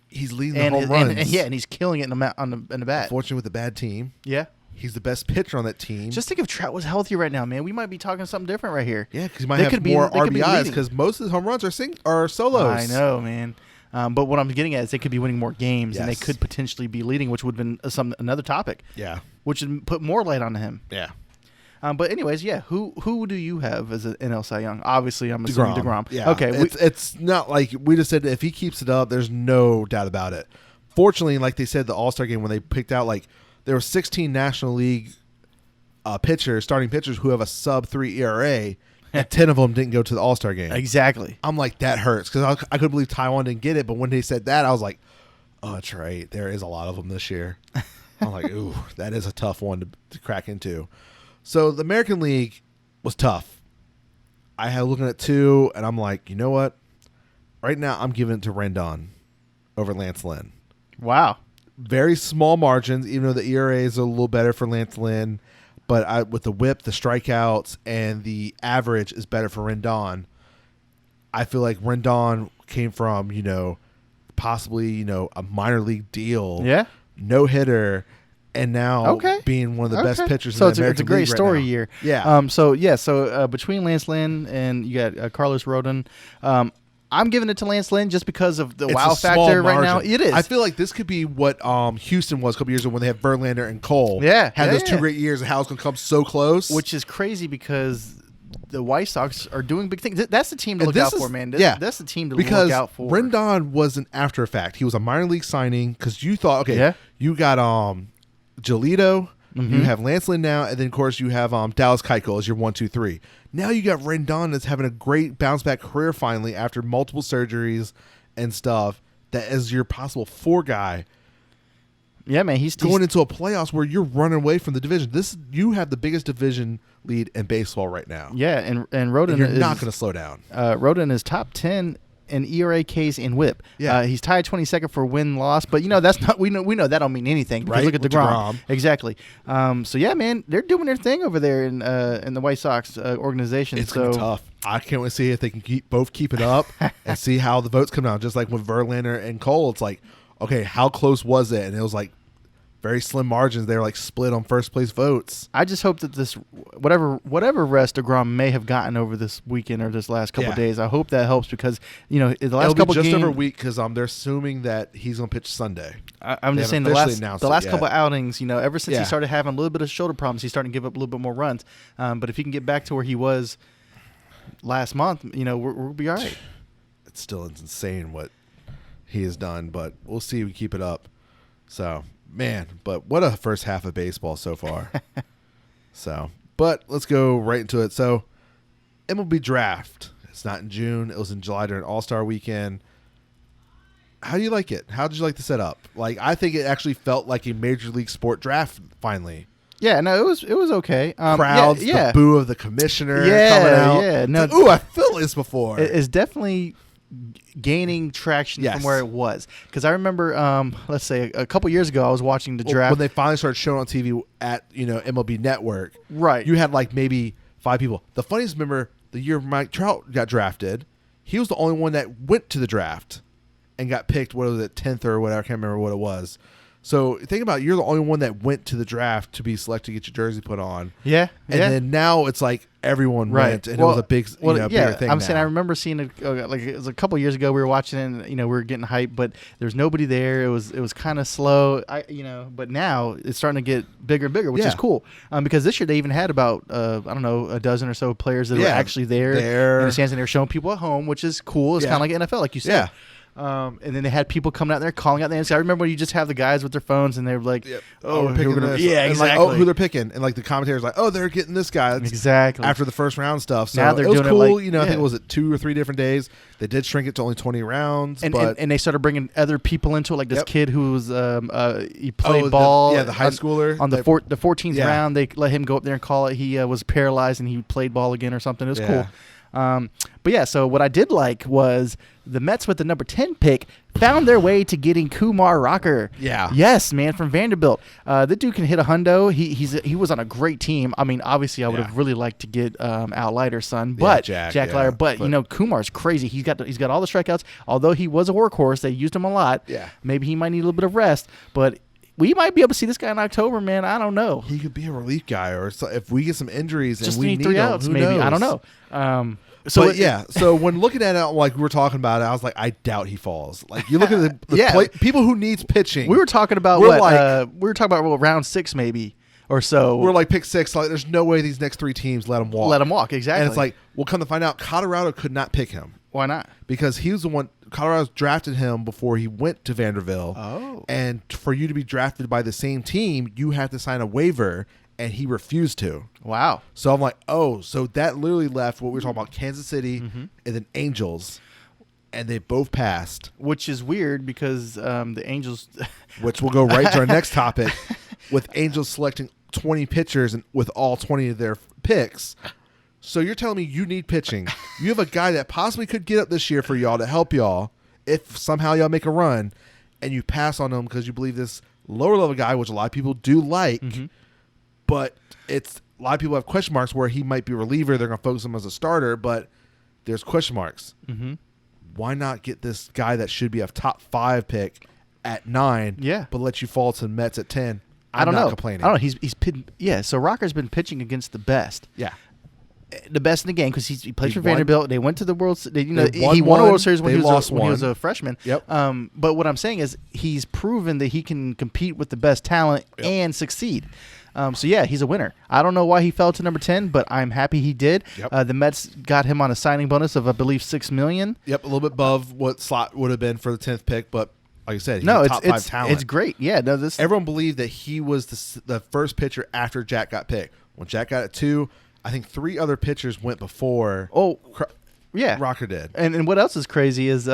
He's leading the home runs. And he's killing it in the bat. Unfortunately, with the bad team. Yeah. He's the best pitcher on that team. Just think if Trout was healthy right now, man. We might be talking something different right here. Yeah, because he might have more RBIs because most of his home runs are solos. I know, man. But what I'm getting at is they could be winning more games, and they could potentially be leading, which would have been another topic. Yeah. Which would put more light on him. Yeah. But anyways, who do you have as an NL Cy Young? Obviously, I'm assuming DeGrom. Yeah. Okay. It's not like we just said if he keeps it up, there's no doubt about it. Fortunately, like they said, the All-Star game when they picked out, there were 16 National League starting pitchers who have a sub-3 ERA, and 10 of them didn't go to the All-Star game. Exactly. I'm like, that hurts because I couldn't believe Taiwan didn't get it, but when they said that, I was like, oh, that's right. There is a lot of them this year. I'm like, ooh, that is a tough one to crack into. So the American League was tough. I had looking at two, and I'm like, you know what? Right now, I'm giving it to Rendon over Lance Lynn. Wow. Very small margins, even though the ERA is a little better for Lance Lynn. But with the whip, the strikeouts, and the average is better for Rendon. I feel like Rendon came from, possibly, a minor league deal. Yeah. No hitter. And now being one of the best pitchers in the American League. So it's a great story right year. Yeah. So between Lance Lynn and you got Carlos Rodon, I'm giving it to Lance Lynn just because of the wow factor right now. It is. I feel like this could be what Houston was a couple years ago when they had Verlander and Cole. Yeah. Had those 2 great years and how it's going to come so close. Which is crazy because the White Sox are doing big things. That's the team to look out for, man. That's the team to look out for. Because Rendon was an after effect. He was a minor league signing because you thought, you got Giolito. Mm-hmm. You have Lance Lynn now, and then, of course, you have Dallas Keuchel as your 1, 2, 3. Now you got Rendon that's having a great bounce-back career finally after multiple surgeries and stuff. That is your possible 4 guy. Yeah, man. He's going into a playoffs where you're running away from the division. You have the biggest division lead in baseball right now. Yeah, and Rodon you're not going to slow down. Rodon is top 10 in ERA, Ks, and WHIP. Yeah. He's tied 22nd for win-loss, but that's not. We know that don't mean anything. Because right. Look at DeGrom. Exactly. So yeah, man, they're doing their thing over there in the White Sox organization. It's gonna be tough. I can't wait to see if they can keep it up and see how the votes come down. Just like with Verlander and Cole, it's like, okay, how close was it? And it was like very slim margins. They were like split on first place votes. I just hope that this whatever rest DeGrom may have gotten over this weekend or this last couple of days, I hope that helps because the last couple just over a week because they're assuming that he's gonna pitch Sunday. I'm just saying the last couple of outings, ever since he started having a little bit of shoulder problems, he's starting to give up a little bit more runs. But if he can get back to where he was last month, we'll be all right. It's still insane what he has done, but we'll see if we keep it up. So. Man, but what a first half of baseball so far. But let's go right into it. So, MLB draft. It's not in June. It was in July during All-Star weekend. How do you like it? How did you like the setup? I think it actually felt like a major league sport draft finally. Yeah, no, it was okay. Crowds, the boo of the commissioner coming out. Yeah, no. Ooh, I felt this before. It's definitely gaining traction from where it was. Because I remember, let's say, a couple years ago, I was watching the draft. When they finally started showing on TV at, MLB Network. Right. You had maybe 5 people. The funniest, remember, the year Mike Trout got drafted, he was the only one that went to the draft and got picked, what was it, 10th or whatever, I can't remember what it was. So think about it, you're the only one that went to the draft to be selected to get your jersey put on. Yeah. And then now it's like everyone went, and it was a big, bigger thing. I'm saying I remember seeing it like it was a couple years ago. We were watching it, and we were getting hyped, but there's nobody there. It was kind of slow. But now it's starting to get bigger and bigger, which is cool. Because this year they even had about I don't know, a dozen or so players that were actually there in the stands, and they were showing people at home, which is cool. It's kind of like NFL, like you said. Yeah. And then they had people coming out there calling out the answer. I remember when you just have the guys with their phones and they were like, we're picking this. Yeah, and exactly. Like, who they're picking. And like the commentators like, they're getting this guy. That's exactly. After the first round stuff. So now they're it was doing cool. it like, I think it was 2 or 3 different days. They did shrink it to only 20 rounds. And they started bringing other people into it, like this kid who was he played ball. The high schooler. On the 14th round, they let him go up there and call it. He was paralyzed and he played ball again or something. It was cool. But yeah, so what I did like was the Mets with the number 10 pick found their way to getting Kumar Rocker. Yeah. Yes, man, from Vanderbilt. The dude can hit a hundo. He was on a great team. I mean, obviously, I would have really liked to get Al Leiter's son, but Jack Leiter. But Kumar's crazy. He's got all the strikeouts. Although he was a workhorse, they used him a lot. Yeah. Maybe he might need a little bit of rest, but we might be able to see this guy in October, man. I don't know. He could be a relief guy, or if we get some injuries just and we need 3 outs, maybe. Knows? I don't know. So when looking at it, like we were talking about it, I was like, I doubt he falls. Like you look at the people who needs pitching. We were talking about round 6 maybe or so. We're like pick 6. Like there's no way these next 3 teams let him walk. Let him walk, exactly. And it's like we'll come to find out, Colorado could not pick him. Why not? Because he was the one. Colorado drafted him before he went to Vanderbilt. Oh. And for you to be drafted by the same team, you have to sign a waiver. And he refused to. Wow. So I'm like, so that literally left what we were talking about, Kansas City and then Angels, and they both passed. Which is weird because the Angels... Which will go right to our next topic, with Angels selecting 20 pitchers and with all 20 of their picks. So you're telling me you need pitching. You have a guy that possibly could get up this year for y'all to help y'all if somehow y'all make a run, and you pass on him because you believe this lower level guy, which a lot of people do like, but it's a lot of people have question marks where he might be a reliever. They're going to focus him as a starter, but there's question marks. Why not get this guy that should be a top 5 pick at 9, but let you fall to the Mets at 10? I don't know. Complaining. I don't know. So Rocker's been pitching against the best. Yeah. The best in the game because he plays for Vanderbilt. They went to the World. He won a World Series when he was a freshman. Yep. But what I'm saying is he's proven that he can compete with the best talent and succeed. He's a winner. I don't know why he fell to number 10, but I'm happy he did. Yep. The Mets got him on a signing bonus of I believe $6 million. Yep, a little bit above what slot would have been for the 10th pick, but like I said, he's a top 5 talent. It's great. Yeah, no, everyone believed that he was the first pitcher after Jack got picked. When Jack got at 2, I think 3 other pitchers went before. Rocker did. And what else is crazy is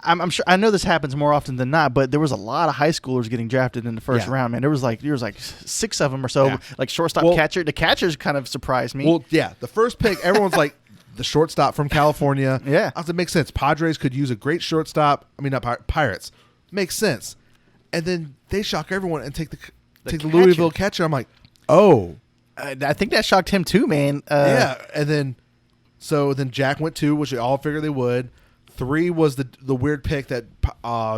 I'm sure I know this happens more often than not, but there was a lot of high schoolers getting drafted in the first round. Man, there was like 6 of them or so, like shortstop, catcher. The catchers kind of surprised me. Well, yeah, the first pick, everyone's like the shortstop from California. Yeah, that makes sense. Padres could use a great shortstop. I mean, not Pirates. Makes sense. And then they shock everyone and take the Louisville catcher. I'm like, I think that shocked him too, man. And then Jack went 2, which we all figured they would. 3 was the weird pick that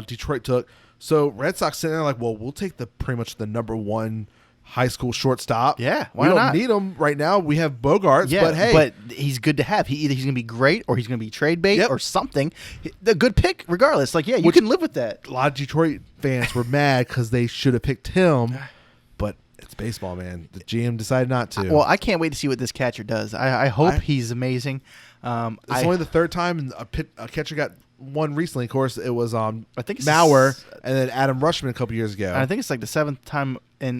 Detroit took. So Red Sox sitting there like, well, we'll take pretty much the number 1 high school shortstop. Yeah, we don't need him right now. We have Bogarts, but hey, but he's good to have. He's going to be great or he's going to be trade bait or something. The good pick, regardless. Like, you can live with that. A lot of Detroit fans were mad because they should have picked him, but it's baseball, man. The GM decided not to. Well, I can't wait to see what this catcher does. I hope he's amazing. It's only the 3rd time a catcher got one recently. Of course, it was I think Mauer and then Adam Rushman a couple years ago. And I think it's like the 7th time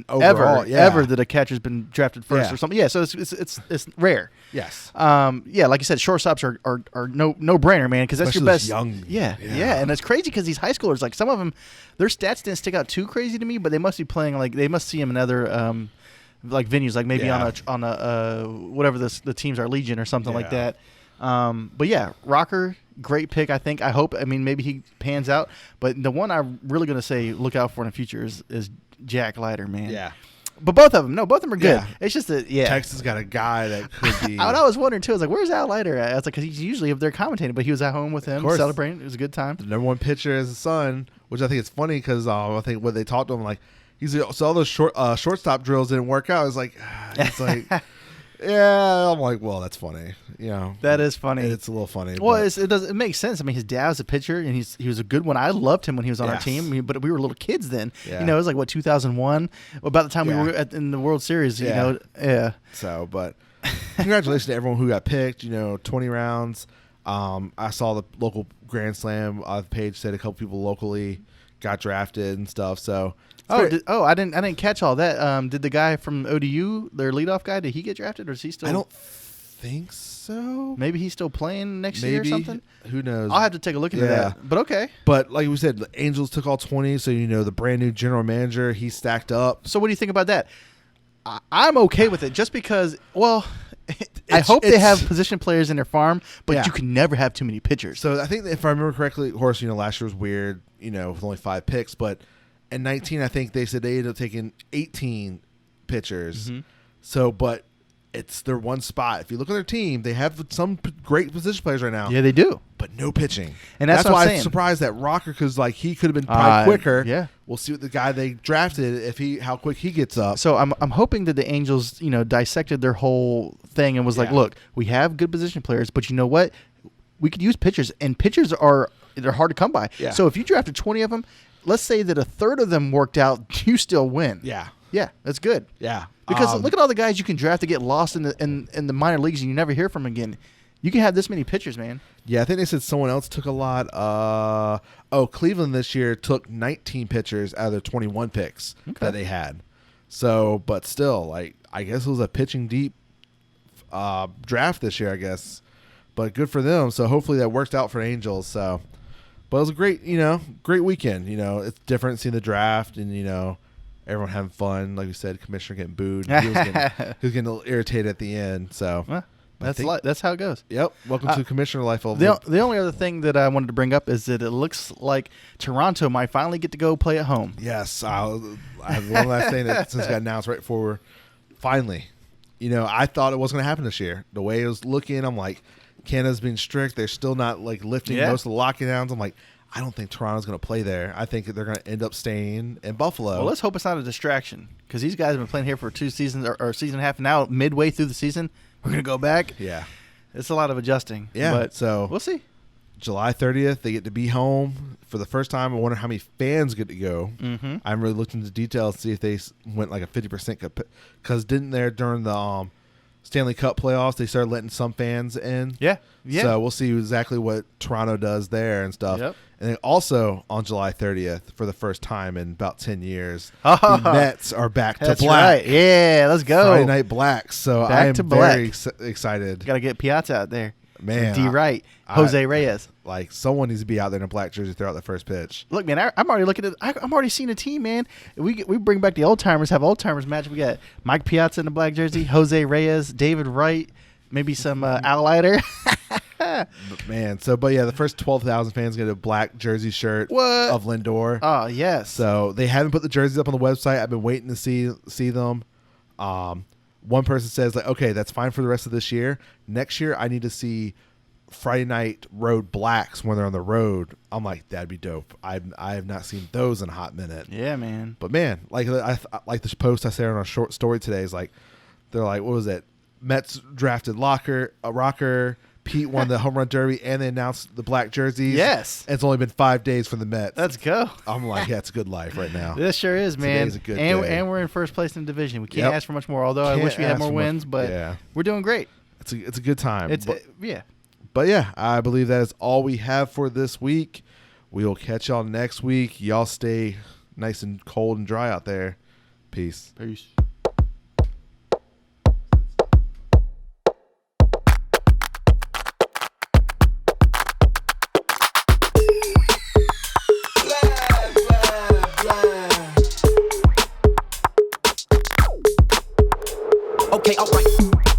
overall, ever that a catcher's been drafted first or something. Yeah, so it's rare. Yes. Like you said, shortstops are no brainer, man, because that's especially your best. Young. Yeah, and it's crazy because these high schoolers, like some of them, their stats didn't stick out too crazy to me, but they must be playing they must see him in other like venues, like maybe on a whatever the teams are, Legion or something like that. But yeah, Rocker, great pick, I think. I hope. I mean, maybe he pans out. But the one I'm really going to say look out for in the future is Jack Leiter, man. Yeah. But both of them are good. Yeah. It's just that Texas got a guy that could be. I was wondering too. I was like, "Where's Al Leiter at?" I was like, "Because he's usually up there commentating," but he was at home with him celebrating. It was a good time. The number one pitcher is his son, which I think is funny because I think when they talked to him, like he's so all those shortstop drills didn't work out. It's like, yeah. I'm like, well, that's funny. That is funny. It's a little funny. Well, it makes sense. I mean, his dad was a pitcher, and he was a good one. I loved him when he was on our team, but we were little kids then. Yeah. It was like 2001, about the time we were in the World Series. Yeah. So, but congratulations to everyone who got picked. 20 rounds. I saw the local Grand Slam page said a couple people locally got drafted and stuff. So. I didn't catch all that. Did the guy from ODU, their leadoff guy, did he get drafted, or is he still? I don't think so. Maybe he's still playing next year or something. Who knows? I'll have to take a look into that. But okay. But like we said, the Angels took all 20, so the brand new general manager, he stacked up. So what do you think about that? I'm okay with it, just because. Well, I hope they have position players in their farm, but you can never have too many pitchers. So I think if I remember correctly, of course, last year was weird, with only 5 picks, but. In 19, I think they said they ended up taking 18 pitchers. Mm-hmm. So, but it's their one spot. If you look at their team, they have some great position players right now. Yeah, they do. But no pitching. And that's why I'm surprised that Rocker, because he could have been probably quicker. Yeah. We'll see what the guy they drafted, how quick he gets up. So I'm hoping that the Angels, dissected their whole thing and was like, look, we have good position players, but you know what? We could use pitchers, and pitchers they're hard to come by. Yeah. So if you drafted 20 of them, let's say that a third of them worked out, you still win. Yeah. Yeah, that's good. Yeah. Because look at all the guys you can draft to get lost in the minor leagues and you never hear from again. You can have this many pitchers, man. Yeah, I think they said someone else took a lot. Cleveland this year took 19 pitchers out of their 21 picks that they had. So, but still, I guess it was a pitching deep draft this year, I guess. But good for them. So hopefully that works out for Angels. So. But it was a great weekend. It's different seeing the draft and, everyone having fun. Like we said, commissioner getting booed. He was getting a little irritated at the end. So that's how it goes. Yep. Welcome to commissioner life. The only other thing that I wanted to bring up is that it looks like Toronto might finally get to go play at home. Yes. I have one last thing that since it got announced right before. Finally. I thought it wasn't going to happen this year. The way it was looking, I'm like, Canada's being strict. They're still not lifting most of the lockdowns. I'm like, I don't think Toronto's going to play there. I think they're going to end up staying in Buffalo. Well, let's hope it's not a distraction, because these guys have been playing here for 2 seasons or a season and a half. Now, midway through the season, we're going to go back. Yeah. It's a lot of adjusting. Yeah. But so we'll see. July 30th, they get to be home for the first time. I wonder how many fans get to go. Mm-hmm. I haven't really looked into details to see if they went a 50%. Because didn't there during the Stanley Cup playoffs, they started letting some fans in. Yeah. Yeah. So we'll see exactly what Toronto does there and stuff. Yep. And then also on July 30th, for the first time in about 10 years, the Mets are back to black. Right. Yeah, let's go. Friday Night Blacks. So I am very excited. Got to get Piazza out there. Man. D. Wright. Jose Reyes. Someone needs to be out there in a black jersey throughout the first pitch. Look, man, I'm already looking at. I'm already seeing a team, man. We bring back the old timers. Have old timers match. We got Mike Piazza in the black jersey, Jose Reyes, David Wright, maybe some Al Leiter. Man, the first 12,000 fans get a black jersey shirt of Lindor. Oh yes. So they haven't put the jerseys up on the website. I've been waiting to see them. One person says okay, that's fine for the rest of this year. Next year, I need to see Friday Night Road blacks when they're on the road. I'm like, that'd be dope. I have not seen those in a hot minute. Yeah, man. But man, like this post I said on a short story today is they're like, what was it? Mets drafted Rocker. Pete won the home run derby, and they announced the black jerseys. Yes. And it's only been 5 days for the Mets. Let's go. I'm like, it's a good life right now. This sure is, man. Today's a good day. And we're in first place in the division. We can't ask for much more, although I wish we had more wins, but we're doing great. It's a good time. Yeah. But yeah, I believe that is all we have for this week. We will catch y'all next week. Y'all stay nice and cold and dry out there. Peace. Peace. Okay, all right.